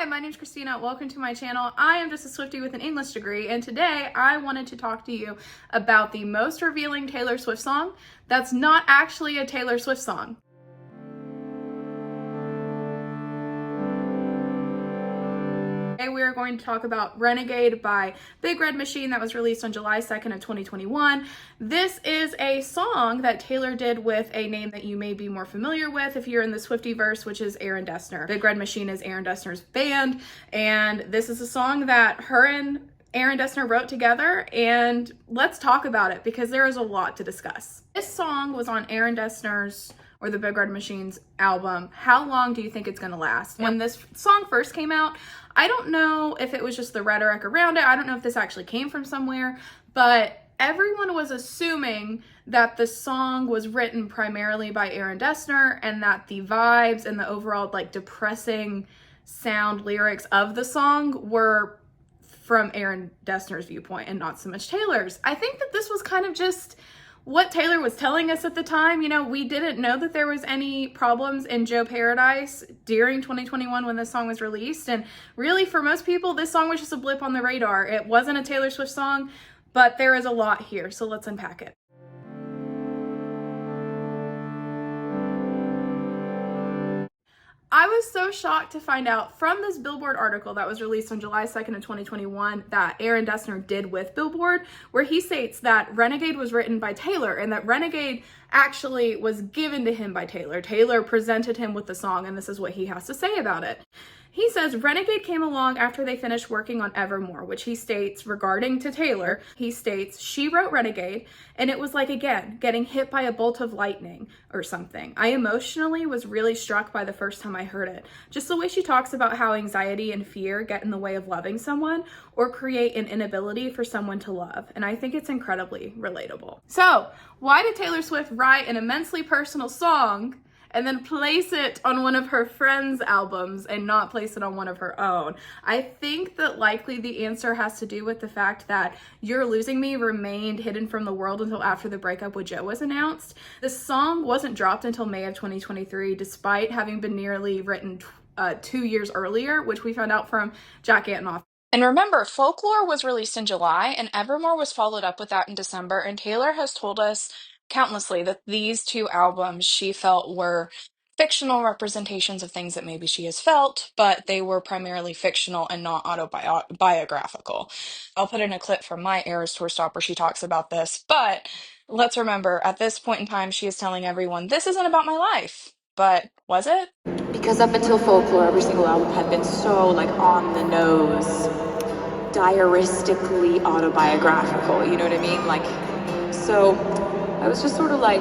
my name's Christina. Welcome to my channel. I am just a Swiftie with an English degree, and today I wanted to talk to you about the most revealing Taylor Swift song that's not actually a Taylor Swift song. Today we are going to talk about Renegade by Big Red Machine that was released on July 2nd of 2021. This is a song that Taylor did with a name that you may be more familiar with if you're in the Swiftie-verse, which is Aaron Dessner. Big Red Machine is Aaron Dessner's band, and this is a song that her and Aaron Dessner wrote together, and let's talk about it because there is a lot to discuss. This song was on Aaron Dessner's or the Big Red Machine's album. How long do you think it's gonna last? When this song first came out, I don't know if it was just the rhetoric around it. I don't know if this actually came from somewhere, but everyone was assuming that the song was written primarily by Aaron Dessner and that the vibes and the overall like depressing sound lyrics of the song were from Aaron Dessner's viewpoint and not so much Taylor's. I think that this was kind of just what Taylor was telling us at the time. You know, we didn't know that there was any problems in Joe Paradise during 2021 when this song was released. And really, for most people, this song was just a blip on the radar. It wasn't a Taylor Swift song, but there is a lot here. So let's unpack it. I was so shocked to find out from this Billboard article that was released on July 2nd of 2021 that Aaron Dessner did with Billboard, where he states that Renegade was written by Taylor and that Renegade actually was given to him by Taylor. Taylor presented him with the song, and this is what he has to say about it. He says, Renegade came along after they finished working on Evermore, which he states regarding to Taylor, he states, she wrote Renegade, and it was like, again, getting hit by a bolt of lightning or something. I emotionally was really struck by the first time I heard it. Just the way she talks about how anxiety and fear get in the way of loving someone or create an inability for someone to love. And I think it's incredibly relatable. So, why did Taylor Swift write an immensely personal song and then place it on one of her friends' albums and not place it on one of her own? I think that likely the answer has to do with the fact that You're Losing Me remained hidden from the world until after the breakup with Joe was announced. The song wasn't dropped until May of 2023, despite having been nearly written 2 years earlier, which we found out from Jack Antonoff. And remember, Folklore was released in July, and Evermore was followed up with that in December, and Taylor has told us countlessly that these two albums she felt were fictional representations of things that maybe she has felt, but they were primarily fictional and not autobiographical. I'll put in a clip from my Eras Tour stop where she talks about this, but let's remember, at this point in time, she is telling everyone, this isn't about my life. But was it? Because up until Folklore, every single album had been so like on the nose, diaristically autobiographical, you know what I mean? Like, so I was just sort of like,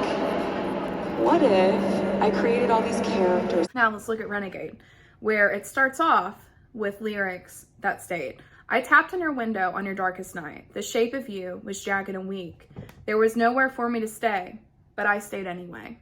what if I created all these characters? Now let's look at Renegade, where it starts off with lyrics that state, I tapped on your window on your darkest night. The shape of you was jagged and weak. There was nowhere for me to stay, but I stayed anyway.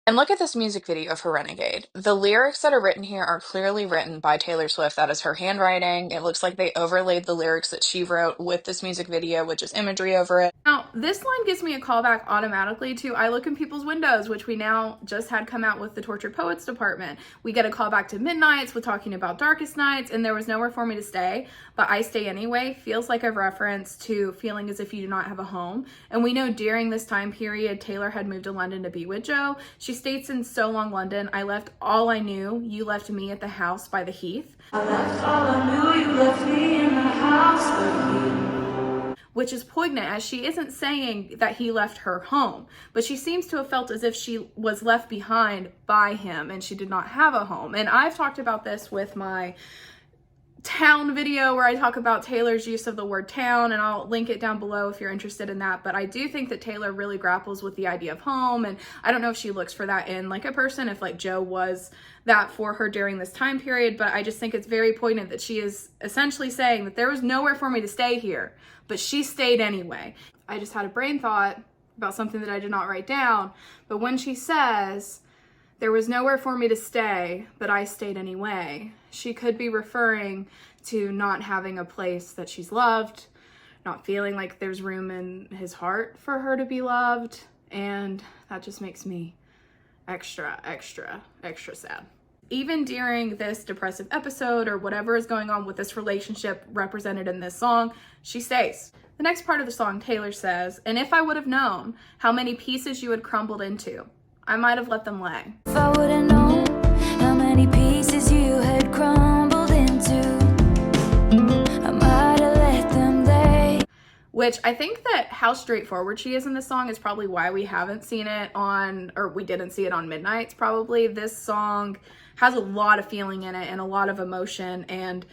And look at this music video of her Renegade. The lyrics that are written here are clearly written by Taylor Swift. That is her handwriting. It looks like they overlaid the lyrics that she wrote with this music video, with just imagery over it. Now, this line gives me a callback automatically to I Look in People's Windows, which we now just had come out with the Tortured Poets department. We get a callback to Midnights with talking about Darkest Nights, and There Was Nowhere for Me to Stay, but I Stay Anyway feels like a reference to feeling as if you do not have a home. And we know during this time period, Taylor had moved to London to be with Joe. She states in So Long London, I left all I knew, you left me at the house by the heath. I left all I knew, you left me in the house by the heath. Which is poignant, as she isn't saying that he left her home, but she seems to have felt as if she was left behind by him and she did not have a home. And I've talked about this with my town video where I talk about Taylor's use of the word town, and I'll link it down below if you're interested in that. But I do think that Taylor really grapples with the idea of home, and I don't know if she looks for that in like a person, if like Joe was that for her during this time period, but I just think it's very poignant that she is essentially saying that there was nowhere for me to stay here, but she stayed anyway. I just had a brain thought about something that I did not write down, but when she says, there was nowhere for me to stay, but I stayed anyway, she could be referring to not having a place that she's loved, not feeling like there's room in his heart for her to be loved, and that just makes me extra sad. Even during this depressive episode or whatever is going on with this relationship represented in this song, she stays. The next part of the song, Taylor says, "And if I would have known how many pieces you had crumbled into, I might have let them lay." If I would have known how many pieces you had crumbled into, I might have let them lay. Which I think that how straightforward she is in this song is probably why we haven't seen it on, or we didn't see it on Midnights probably. This song has a lot of feeling in it and a lot of emotion, and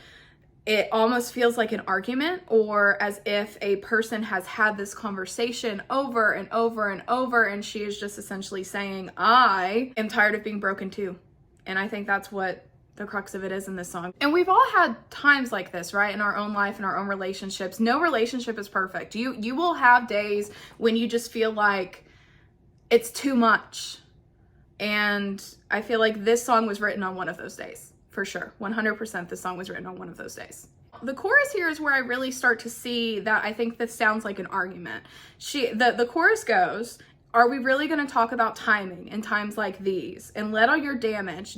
it almost feels like an argument, or as if a person has had this conversation over and over and over, and she is just essentially saying, I am tired of being broken too. And I think that's what the crux of it is in this song. And we've all had times like this, right? In our own life, in our own relationships. No relationship is perfect. You will have days when you just feel like it's too much. And I feel like this song was written on one of those days, for sure. 100% this song was written on one of those days. The chorus here is where I really start to see that I think this sounds like an argument. The chorus goes, "Are we really going to talk about timing in times like these and let all your damage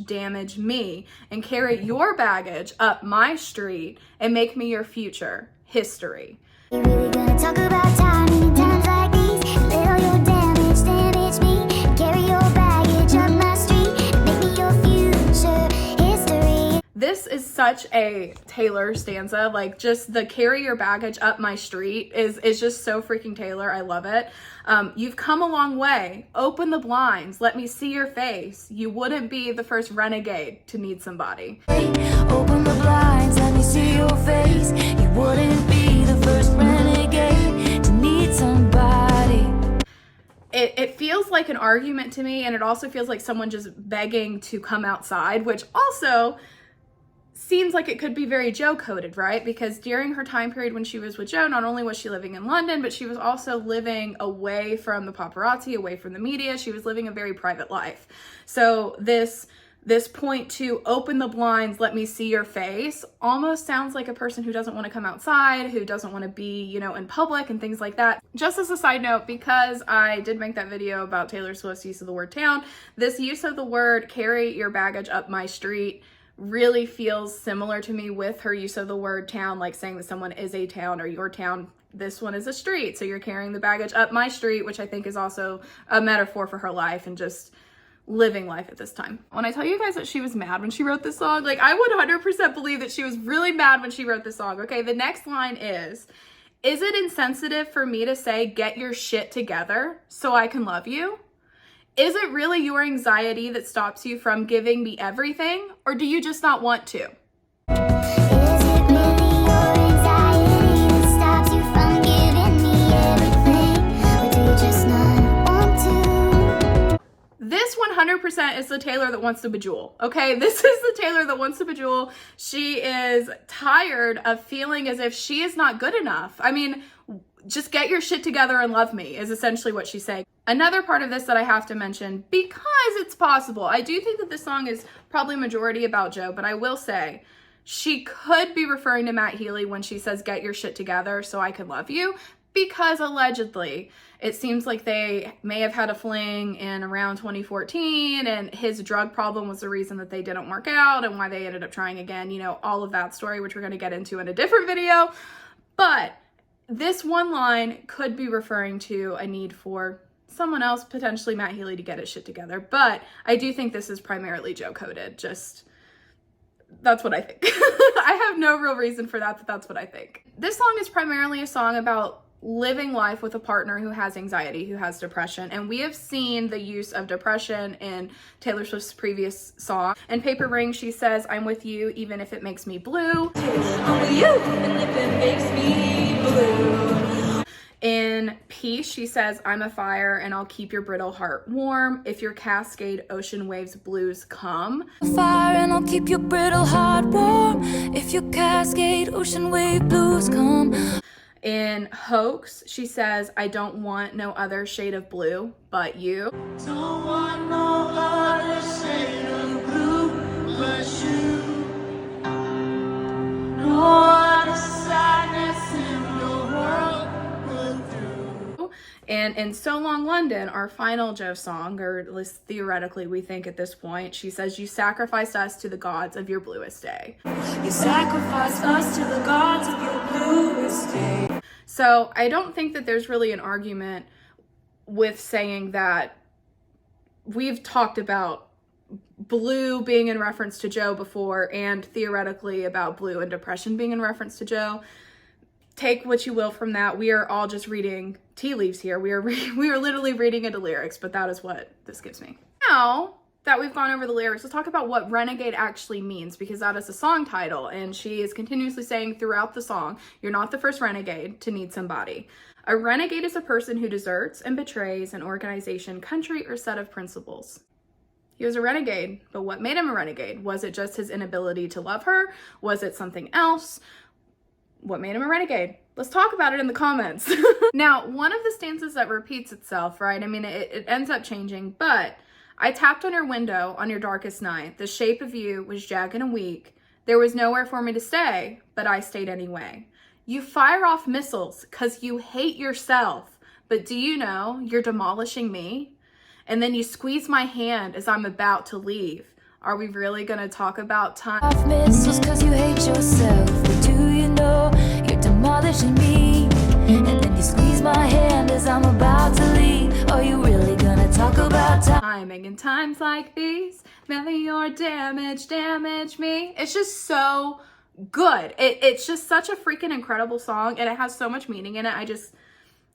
me and carry your baggage up my street and make me your future history?" You really gonna talk about timing in times like these? Let all your damage me, carry your baggage up my street, make me your future history. This is such a Taylor stanza. Like, just the "carry your baggage up my street" is just so freaking Taylor. I love it. You've come a long way. Open the blinds. Let me see your face. You wouldn't be the first renegade to need somebody. Open the blinds, let me see your face. You wouldn't be the first renegade to need somebody. It feels like an argument to me, and it also feels like someone just begging to come outside, which also seems like it could be very Joe coded, right? Because during her time period when she was with Joe, not only was she living in London, but she was also living away from the paparazzi, away from the media. She was living a very private life. So this point to open the blinds, let me see your face, almost sounds like a person who doesn't want to come outside, who doesn't want to be, in public and things like that. Just as a side note, because I did make that video about Taylor Swift's use of the word town, this use of the word "carry your baggage up my street" really feels similar to me with her use of the word town, like saying that someone is a town or your town. This one is a street, so you're carrying the baggage up my street, which I think is also a metaphor for her life and just living life at this time. When I tell you guys that she was mad when she wrote this song, like, I would 100% believe that she was really mad when she wrote this song. Okay, the next line is it insensitive for me to say, get your shit together so I can love you? Is it really your anxiety that stops you from giving me everything, or do you just not want to? Is it really your anxiety that stops you from giving me everything, or do you just not want to? This 100% is the Taylor that wants to bejewel, okay? This is the Taylor that wants to bejewel. She is tired of feeling as if she is not good enough. I mean, just get your shit together and love me is essentially what she's saying. Another part of this that I have to mention, because it's possible, I do think that this song is probably majority about Joe, but I will say she could be referring to Matt Healy when she says, get your shit together so I can love you, because allegedly it seems like they may have had a fling in around 2014, and his drug problem was the reason that they didn't work out and why they ended up trying again, all of that story, which we're going to get into in a different video. But this one line could be referring to a need for someone else, potentially Matt Healy, to get his shit together. But I do think this is primarily Joe coded. Just, that's what I think. I have no real reason for that, but that's what I think. This song is primarily a song about living life with a partner who has anxiety, who has depression. And we have seen the use of depression in Taylor Swift's previous song. In Paper Ring, she says, I'm with you even if it makes me blue. I'm with you, even if it makes me blue. In Peace, she says, I'm a fire and I'll keep your brittle heart warm. If your Cascade ocean waves blues come. Fire and I'll keep your brittle heart warm. If your Cascade ocean wave blues come. In Hoax, she says, I don't want no other shade of blue but you. Don't want no other shade of blue but you. No other sadness in the world will do. And in So Long London, our final Joe song, or at least theoretically we think at this point, she says, "You sacrificed us to the gods of your bluest day." You sacrificed us to the gods of your bluest day. So I don't think that there's really an argument with saying that we've talked about blue being in reference to Joe before, and theoretically about blue and depression being in reference to Joe. Take what you will from that. We are all just reading tea leaves here. We are literally reading into lyrics, but that is what this gives me. Now that we've gone over the lyrics, let's talk about what renegade actually means, because that is a song title, and she is continuously saying throughout the song, you're not the first renegade to need somebody. A renegade is a person who deserts and betrays an organization, country, or set of principles. He was a renegade, but what made him a renegade? Was it just his inability to love her? Was it something else? What made him a renegade? Let's talk about it in the comments. Now, one of the stanzas that repeats itself, right? I mean, it ends up changing, but I tapped on your window on your darkest night. The shape of you was jagged and weak. There was nowhere for me to stay, but I stayed anyway. You fire off missiles because you hate yourself, but do you know you're demolishing me? And then you squeeze my hand as I'm about to leave. Are we really gonna talk about time? Off missiles cause you hate yourself, but do you know you're demolishing me? And then you squeeze my hand as I'm about to leave. Are you really gonna talk about Timing in times like these, maybe your damage me. It's just so good. It's just such a freaking incredible song, and it has so much meaning in it.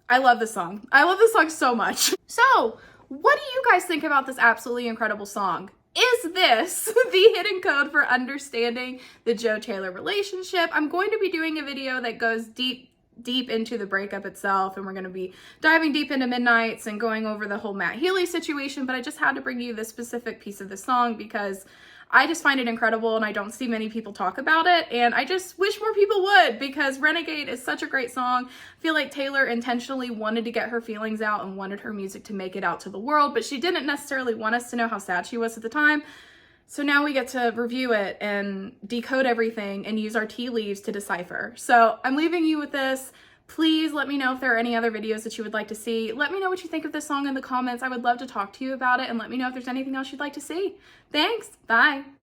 I love this song. I love this song so much. So, what do you guys think about this absolutely incredible song? Is this the hidden code for understanding the Joe Taylor relationship? I'm going to be doing a video that goes deep into the breakup itself, and we're going to be diving deep into Midnights and going over the whole Matt Healy situation, but I just had to bring you this specific piece of the song because I just find it incredible and I don't see many people talk about it, and I just wish more people would, because Renegade is such a great song. I feel like Taylor intentionally wanted to get her feelings out and wanted her music to make it out to the world, but she didn't necessarily want us to know how sad she was at the time. So now we get to review it and decode everything and use our tea leaves to decipher. So I'm leaving you with this. Please let me know if there are any other videos that you would like to see. Let me know what you think of this song in the comments. I would love to talk to you about it, and let me know if there's anything else you'd like to see. Thanks. Bye.